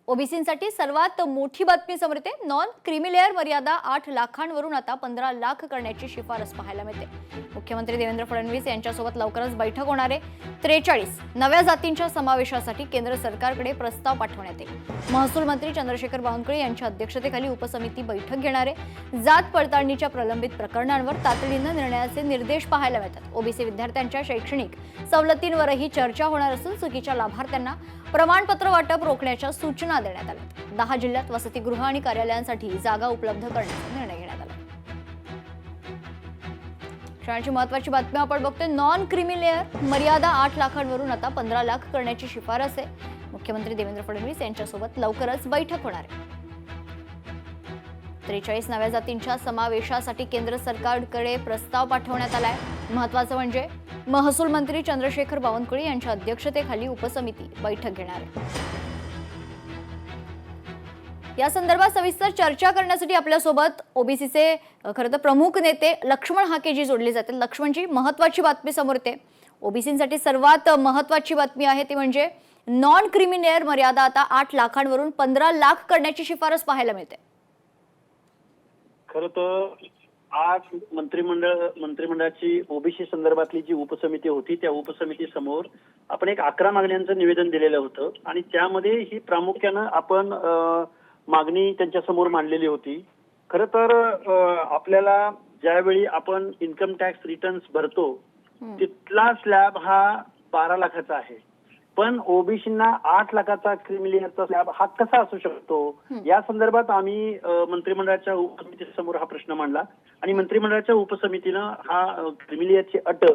ओबीसींसाठी सर्वात मोठी बातमी समोर येते। नॉन क्रिमिलेअर मर्यादा 8 लाखांवरून आता 15 लाख करण्याची शिफारस पाहायला मिळते। मुख्यमंत्री देवेंद्र फडणवीस यांच्यासोबत लवकरच बैठक होणार आहे। 43 नव्या जातींच्या समावेशासाठी केंद्र सरकारकडे प्रस्ताव पाठवण्यात येईल। महसूल मंत्री चंद्रशेखर बावनकुळे यांच्या अध्यक्षतेखाली उपसमिती बैठक घेणार आहे। जात पडताळणीच्या प्रलंबित प्रकरणांवर तातडीने निर्णयाचे निर्देश पाहायला मिळतात। ओबीसी विद्यार्थ्यांच्या शैक्षणिक सवलतींवरही चर्चा होणार असून चुकीच्या लाभार्थ्यांना प्रमाणपत्र वाटप रोखण्याच्या सूचना देण्यात आल्या। 10 जिल्ह्यात वसतिगृह आणि कार्यालयांसाठी जागा उपलब्ध करण्याचा निर्णय घेण्यात आला। क्षणाची महत्त्वाची बातमी आपण बघतोय। नॉन क्रिमिलेअर मर्यादा 8 लाखांवरून आता 15 लाख करण्याची शिफारस आहे। मुख्यमंत्री देवेंद्र फडणवीस यांच्यासोबत लवकरच बैठक होणार आहे। 43 नव्या जातींच्या समावेशासाठी केंद्र सरकारकडे प्रस्ताव पाठवण्यात आलाय। महत्त्वाचं म्हणजे महसूल मंत्री चंद्रशेखर बावनकुळे यांच्या अध्यक्षतेखाली उपसमिती बैठक घेणार आहे। या संदर्भात सविस्तर चर्चा करण्यासाठी आपल्यासोबत ओबीसीचे खरं तर प्रमुख नेते लक्ष्मण हाकेजी जोडले जातील। लक्ष्मणजी, महत्त्वाची बातमी समोर येते। ओबीसींसाठी सर्वात महत्त्वाची बातमी आहे ती म्हणजे नॉन क्रिमिलेअर मर्यादा आता 8 लाखांवरून 15 लाख करण्याची शिफारस पाहायला मिळते। खरं तर आज मंत्रिमंडळाची ओबीसी संदर्भातली जी उपसमिती होती त्या उपसमिती समोर आपण एक 11 मागण्यांचं निवेदन दिलेलं होतं आणि त्यामध्ये ही प्रामुख्यानं आपण मागणी त्यांच्या समोर मांडलेली होती। खरं तर आपल्याला ज्यावेळी आपण इन्कम टॅक्स रिटर्न्स भरतो तिथला स्लॅब हा 12 लाखाचा आहे, पण ओबीसींना 8 लाखाचा क्रिमिलेअरचा स्लॅब हा कसा असू शकतो या संदर्भात आम्ही मंत्रिमंडळाच्या उपसमितीसमोर हा प्रश्न मांडला आणि मंत्रिमंडळाच्या उपसमितीनं हा क्रिमिलेअरची अट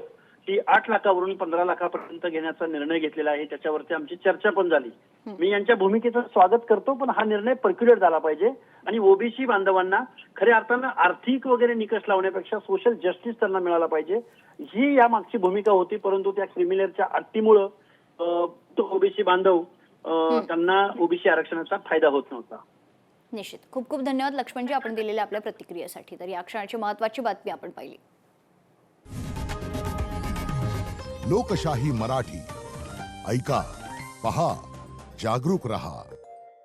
ही 8 लाखावरून 15 लाखापर्यंत घेण्याचा निर्णय घेतलेला आहे। त्याच्यावरती आमची चर्चा पण झाली। मी यांच्या भूमिकेचं स्वागत करतो, पण हा निर्णय पर्क्युलर झाला पाहिजे आणि ओबीसी बांधवांना खऱ्या अर्थानं आर्थिक वगैरे निकष लावण्यापेक्षा सोशल जस्टिस त्यांना मिळाला पाहिजे ही या मागची भूमिका होती। परंतु त्या क्रिमिलेअरच्या अट्टीमुळं ओबीसी बांधव त्यांना ओबीसी आरक्षणाचा फायदा होत नव्हता। निश्चित खूप खूप धन्यवाद लक्ष्मणजी आपण दिलेल्या आपल्या प्रतिक्रियेसाठी। तर या क्षणाची महत्त्वाची बातमी आपण पाहिली। लोकशाही मराठी ऐका, पहा, जागरूक रहा।